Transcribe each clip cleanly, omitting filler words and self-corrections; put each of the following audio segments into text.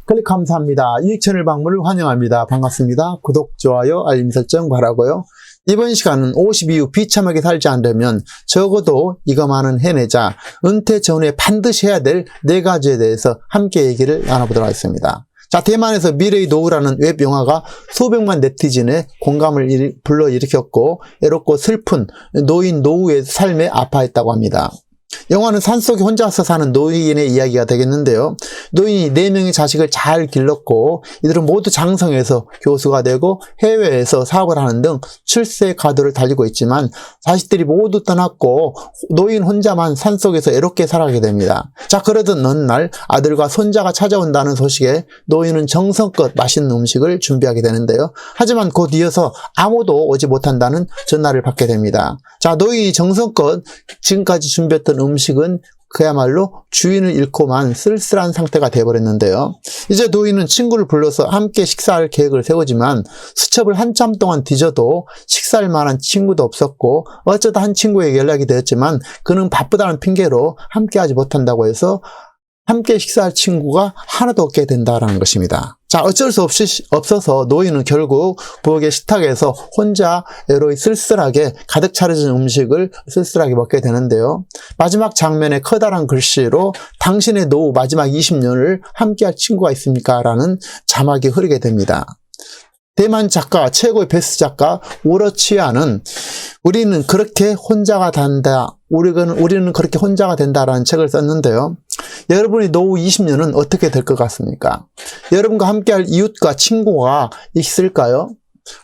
클릭 감사합니다. 유익채널 방문을 환영합니다. 반갑습니다. 구독, 좋아요, 알림 설정 바라고요. 이번 시간은 50 이후 비참하게 살지 않으려면 적어도 이것만은 해내자, 은퇴 전후에 반드시 해야 될 4가지에 대해서 함께 얘기를 나눠보도록 하겠습니다. 자, 대만에서 미래의 노후라는 웹 영화가 수백만 네티즌의 공감을 불러일으켰고 애롭고 슬픈 노인 노후의 삶에 아파했다고 합니다. 영화는 산속에 혼자서 사는 노인의 이야기가 되겠는데요. 노인이 4명의 자식을 잘 길렀고 이들은 모두 장성해서 교수가 되고 해외에서 사업을 하는 등 출세 가도를 달리고 있지만 자식들이 모두 떠났고 노인 혼자만 산속에서 애롭게 살아가게 됩니다. 자, 그러던 어느 날 아들과 손자가 찾아온다는 소식에 노인은 정성껏 맛있는 음식을 준비하게 되는데요. 하지만 곧 이어서 아무도 오지 못한다는 전화를 받게 됩니다. 자, 노인이 정성껏 지금까지 준비했던 음식은 그야말로 주인을 잃고만 쓸쓸한 상태가 되어버렸는데요. 이제 노인은 친구를 불러서 함께 식사할 계획을 세우지만 수첩을 한참 동안 뒤져도 식사할 만한 친구도 없었고 어쩌다 한 친구에게 연락이 되었지만 그는 바쁘다는 핑계로 함께하지 못한다고 해서 함께 식사할 친구가 하나도 없게 된다는 것입니다. 자, 어쩔 수 없어서 노인은 결국 부엌의 식탁에서 혼자 애로이 쓸쓸하게 가득 차려진 음식을 쓸쓸하게 먹게 되는데요. 마지막 장면에 커다란 글씨로 당신의 노후 마지막 20년을 함께할 친구가 있습니까? 라는 자막이 흐르게 됩니다. 대만 작가, 최고의 베스트 작가 우러치아는 우리는 그렇게 혼자가 된다. 우리는 그렇게 혼자가 된다라는 책을 썼는데요. 여러분의 노후 20년은 어떻게 될 것 같습니까? 여러분과 함께할 이웃과 친구가 있을까요?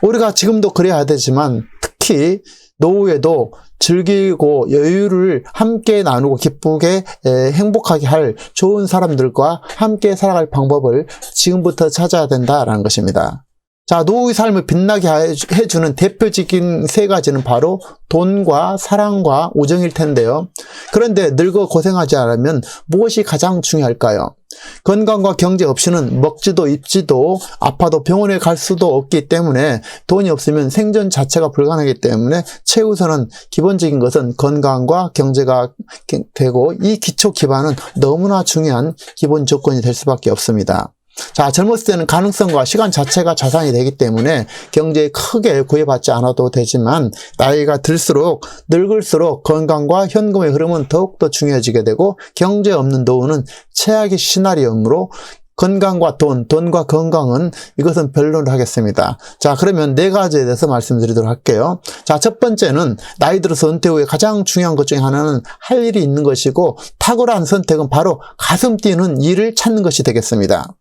우리가 지금도 그래야 되지만 특히 노후에도 즐기고 여유를 함께 나누고 기쁘게 행복하게 할 좋은 사람들과 함께 살아갈 방법을 지금부터 찾아야 된다라는 것입니다. 자, 노후의 삶을 빛나게 해주는 대표적인 3가지는 바로 돈과 사랑과 우정일 텐데요. 그런데 늙어 고생하지 않으면 무엇이 가장 중요할까요? 건강과 경제 없이는 먹지도 입지도 아파도 병원에 갈 수도 없기 때문에 돈이 없으면 생존 자체가 불가능하기 때문에 최우선은 기본적인 것은 건강과 경제가 되고 이 기초 기반은 너무나 중요한 기본 조건이 될 수밖에 없습니다. 자, 젊었을 때는 가능성과 시간 자체가 자산이 되기 때문에 경제에 크게 구애받지 않아도 되지만 나이가 들수록 늙을수록 건강과 현금의 흐름은 더욱더 중요해지게 되고 경제 없는 노후는 최악의 시나리오이므로 건강과 돈과 건강은 이것은 변론을 하겠습니다. 자, 그러면 4가지에 대해서 말씀드리도록 할게요. 자, 첫 번째는 나이 들어서 은퇴 후에 가장 중요한 것 중에 하나는 할 일이 있는 것이고 탁월한 선택은 바로 가슴 뛰는 일을 찾는 것이 되겠습니다.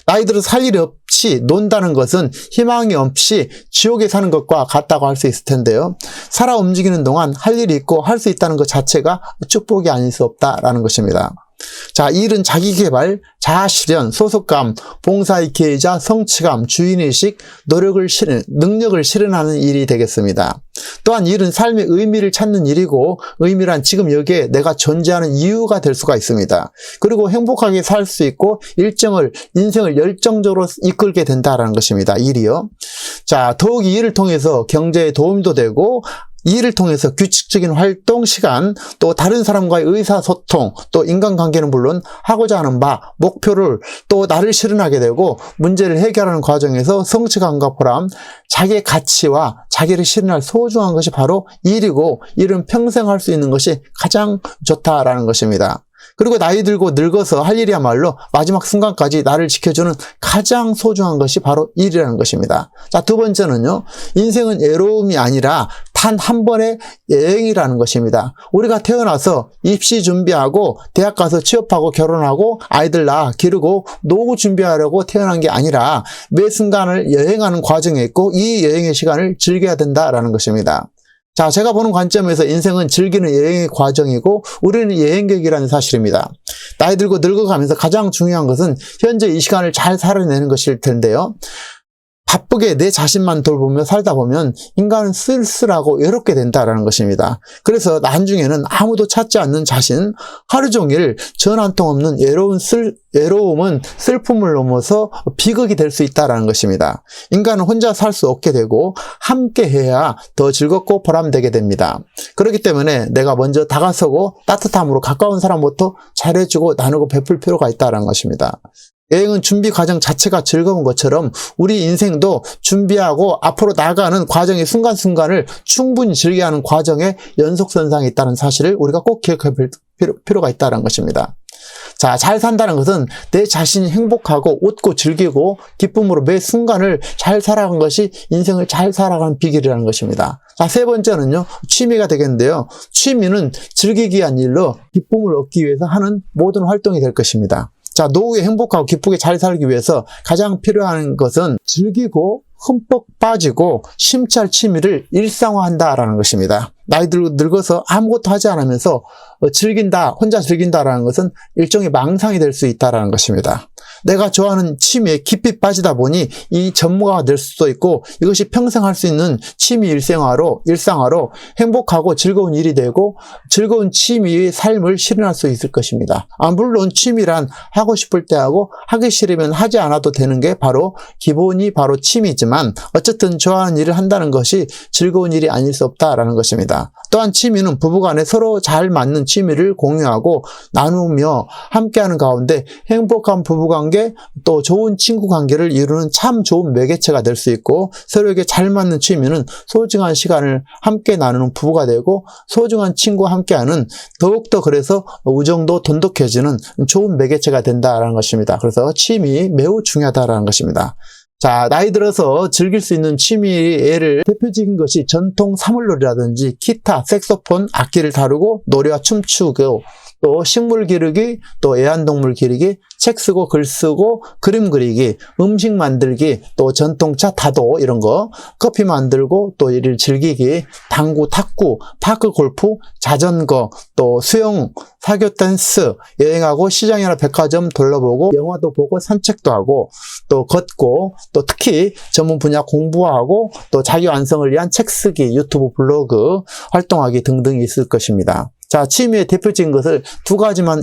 나이 들어서 할 일이 없이 논다는 것은 희망이 없이 지옥에 사는 것과 같다고 할 수 있을 텐데요. 살아 움직이는 동안 할 일이 있고 할 수 있다는 것 자체가 축복이 아닐 수 없다라는 것입니다. 자, 일은 자기개발, 자아실현, 소속감, 봉사의 기회이자 성취감, 주인의식, 능력을 실현하는 일이 되겠습니다. 또한 일은 삶의 의미를 찾는 일이고 의미란 지금 여기에 내가 존재하는 이유가 될 수가 있습니다. 그리고 행복하게 살 수 있고 인생을 열정적으로 이끌게 된다는 것입니다. 일이요. 자, 더욱 이 일을 통해서 경제에 도움도 되고 이 일을 통해서 규칙적인 활동 시간, 또 다른 사람과의 의사소통, 또 인간관계는 물론 하고자 하는 바, 목표를 또 나를 실현하게 되고 문제를 해결하는 과정에서 성취감과 보람, 자기의 가치와 자기를 실현할 소중한 것이 바로 일이고 일은 평생 할 수 있는 것이 가장 좋다라는 것입니다. 그리고 나이 들고 늙어서 할 일이야말로 마지막 순간까지 나를 지켜주는 가장 소중한 것이 바로 일이라는 것입니다. 자, 2번째는요. 인생은 애로움이 아니라 단 한 번의 여행이라는 것입니다. 우리가 태어나서 입시 준비하고 대학 가서 취업하고 결혼하고 아이들 낳아 기르고 노후 준비하려고 태어난 게 아니라 매 순간을 여행하는 과정에 있고 이 여행의 시간을 즐겨야 된다라는 것입니다. 자, 제가 보는 관점에서 인생은 즐기는 여행의 과정이고 우리는 여행객이라는 사실입니다. 나이 들고 늙어가면서 가장 중요한 것은 현재 이 시간을 잘 살아내는 것일 텐데요. 바쁘게 내 자신만 돌보며 살다 보면 인간은 쓸쓸하고 외롭게 된다는 것입니다. 그래서 나중에는 아무도 찾지 않는 자신, 하루 종일 전화 한 통 없는 외로움은 슬픔을 넘어서 비극이 될 수 있다는 것입니다. 인간은 혼자 살 수 없게 되고 함께 해야 더 즐겁고 보람되게 됩니다. 그렇기 때문에 내가 먼저 다가서고 따뜻함으로 가까운 사람부터 잘해주고 나누고 베풀 필요가 있다는 것입니다. 여행은 준비 과정 자체가 즐거운 것처럼 우리 인생도 준비하고 앞으로 나가는 과정의 순간순간을 충분히 즐겨야 하는 과정에 연속선상에 있다는 사실을 우리가 꼭 기억할 필요가 있다는 것입니다. 자, 잘 산다는 것은 내 자신이 행복하고 웃고 즐기고 기쁨으로 매 순간을 잘 살아가는 것이 인생을 잘 살아가는 비결이라는 것입니다. 자, 세 번째는요, 취미가 되겠는데요. 취미는 즐기기 위한 일로 기쁨을 얻기 위해서 하는 모든 활동이 될 것입니다. 자, 노후에 행복하고 기쁘게 잘 살기 위해서 가장 필요한 것은 즐기고 흠뻑 빠지고 심취할 취미를 일상화한다라는 것입니다. 나이 늙어서 아무것도 하지 않으면서 혼자 즐긴다라는 것은 일종의 망상이 될 수 있다라는 것입니다. 내가 좋아하는 취미에 깊이 빠지다 보니 이 전무가 될 수도 있고 이것이 평생 할 수 있는 취미 일상화로 행복하고 즐거운 일이 되고 즐거운 취미의 삶을 실현할 수 있을 것입니다. 물론 취미란 하고 싶을 때 하고 하기 싫으면 하지 않아도 되는 게 기본이 바로 취미지만 어쨌든 좋아하는 일을 한다는 것이 즐거운 일이 아닐 수 없다라는 것입니다. 또한 취미는 부부간에 서로 잘 맞는 취미를 공유하고 나누며 함께하는 가운데 행복한 부부관계 또 좋은 친구관계를 이루는 참 좋은 매개체가 될 수 있고 서로에게 잘 맞는 취미는 소중한 시간을 함께 나누는 부부가 되고 소중한 친구와 함께하는 더욱더 그래서 우정도 돈독해지는 좋은 매개체가 된다는 것입니다. 그래서 취미 매우 중요하다는 것입니다. 자, 나이 들어서 즐길 수 있는 취미의 예를 대표적인 것이 전통 사물놀이라든지 기타, 색소폰, 악기를 다루고 노래와 춤추고 또 식물 기르기, 또 애완동물 기르기, 책 쓰고 글 쓰고 그림 그리기, 음식 만들기, 또 전통차 다도 이런 거, 커피 만들고 또 이를 즐기기, 당구, 탁구, 파크 골프, 자전거, 또 수영, 사교 댄스, 여행하고 시장이나 백화점 둘러보고 영화도 보고 산책도 하고 또 걷고 또 특히 전문 분야 공부하고 또 자기 완성을 위한 책 쓰기, 유튜브 블로그 활동하기 등등이 있을 것입니다. 자, 취미의 대표적인 것을 두 가지만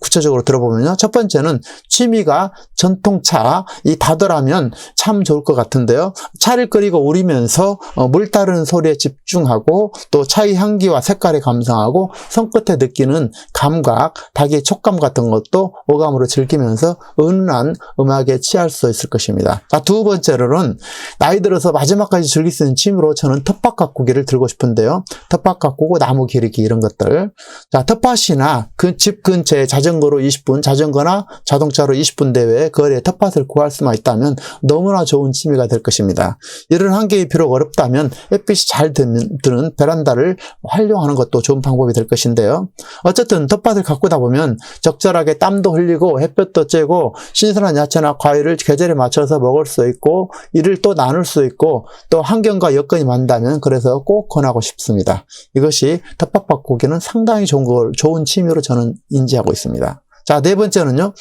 구체적으로 들어보면요. 첫 번째는 취미가 전통차, 이 다더라면 참 좋을 것 같은데요. 차를 끓이고 우리면서 물 따르는 소리에 집중하고 또 차의 향기와 색깔에 감상하고 손끝에 느끼는 감각, 닭의 촉감 같은 것도 오감으로 즐기면서 은은한 음악에 취할 수 있을 것입니다. 자, 두 번째로는 나이 들어서 마지막까지 즐길 수 있는 취미로 저는 텃밭 가꾸기를 들고 싶은데요. 텃밭 가꾸고 나무 기르기 이런 것들. 자, 텃밭이나 그 집 근처에 자전거로 20분, 자전거나 자동차로 20분 대외에 거리에 텃밭을 구할 수만 있다면 너무나 좋은 취미가 될 것입니다. 이런 환경이 비록 어렵다면 햇빛이 잘 드는 베란다를 활용하는 것도 좋은 방법이 될 것인데요. 어쨌든 텃밭을 가꾸다 보면 적절하게 땀도 흘리고 햇볕도 쬐고 신선한 야채나 과일을 계절에 맞춰서 먹을 수 있고 이를 또 나눌 수 있고 또 환경과 여건이 맞다면 그래서 꼭 권하고 싶습니다. 이것이 텃밭 가꾸기는 상당히 좋은 취미로 저는 인지하고 있습니다. 자, 네 번째는요,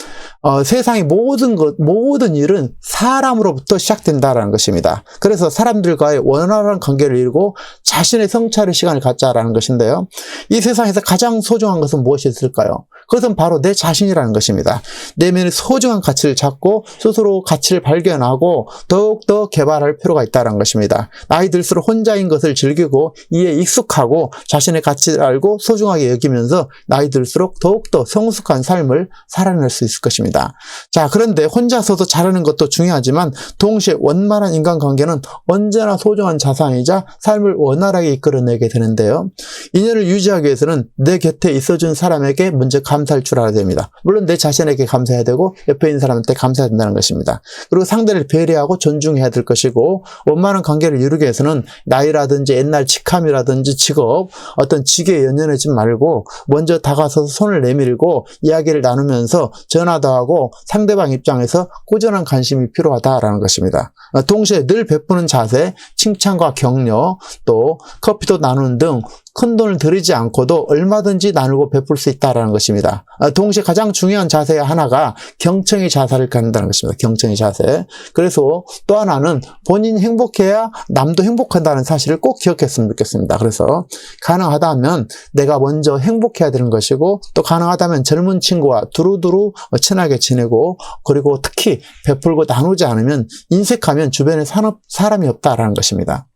세상의 모든 일은 사람으로부터 시작된다라는 것입니다. 그래서 사람들과의 원활한 관계를 이루고 자신의 성찰의 시간을 갖자라는 것인데요. 이 세상에서 가장 소중한 것은 무엇이 있을까요? 그것은 바로 내 자신이라는 것입니다. 내면의 소중한 가치를 찾고 스스로 가치를 발견하고 더욱더 개발할 필요가 있다는 것입니다. 나이 들수록 혼자인 것을 즐기고 이에 익숙하고 자신의 가치를 알고 소중하게 여기면서 나이 들수록 더욱더 성숙한 삶을 살아낼 수 있을 것입니다. 자, 그런데 혼자서도 잘하는 것도 중요하지만 동시에 원만한 인간관계는 언제나 소중한 자산이자 삶을 원활하게 이끌어내게 되는데요. 인연을 유지하기 위해서는 내 곁에 있어준 사람에게 먼저 감사할 줄 알아야 됩니다. 물론 내 자신에게 감사해야 되고 옆에 있는 사람한테 감사해야 된다는 것입니다. 그리고 상대를 배려하고 존중해야 될 것이고 원만한 관계를 이루기 위해서는 나이라든지 옛날 직함이라든지 직업, 어떤 직에 연연하지 말고 먼저 다가서서 손을 내밀고 이야기를 나누면서 전화도 하고 상대방 입장에서 꾸준한 관심이 필요하다라는 것입니다. 동시에 늘 베푸는 자세, 칭찬과 격려, 또 커피도 나누는 등 큰돈을 들이지 않고도 얼마든지 나누고 베풀 수 있다는 것입니다. 동시에 가장 중요한 자세 하나가 경청의 자세를 갖는다는 것입니다. 경청의 자세. 그래서 또 하나는 본인이 행복해야 남도 행복한다는 사실을 꼭 기억했으면 좋겠습니다. 그래서 가능하다면 내가 먼저 행복해야 되는 것이고 또 가능하다면 젊은 친구와 두루두루 친하게 지내고 그리고 특히 베풀고 나누지 않으면 인색하면 주변에 사람이 없다라는 것입니다.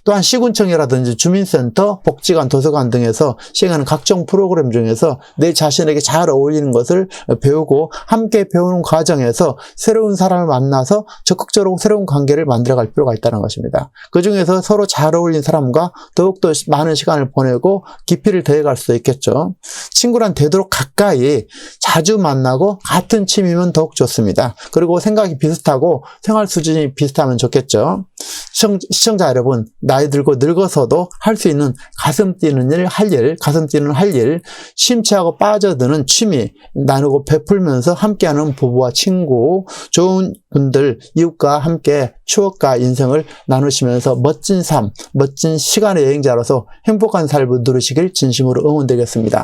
또한 시군청이라든지 주민센터, 복지관, 도서관 등에서 시행하는 각종 프로그램 중에서 내 자신에게 잘 어울리는 것을 배우고 함께 배우는 과정에서 새로운 사람을 만나서 적극적으로 새로운 관계를 만들어갈 필요가 있다는 것입니다. 그 중에서 서로 잘 어울리는 사람과 더욱더 많은 시간을 보내고 깊이를 더해갈 수 있겠죠. 친구란 되도록 가까이 자주 만나고 같은 취미면 더욱 좋습니다. 그리고 생각이 비슷하고 생활 수준이 비슷하면 좋겠죠. 시청자 여러분, 나이 들고 늙어서도 할 수 있는 가슴 뛰는 일, 심취하고 빠져드는 취미, 나누고 베풀면서 함께하는 부부와 친구, 좋은 분들, 이웃과 함께 추억과 인생을 나누시면서 멋진 삶, 멋진 시간의 여행자로서 행복한 삶을 누리시길 진심으로 응원드리겠습니다.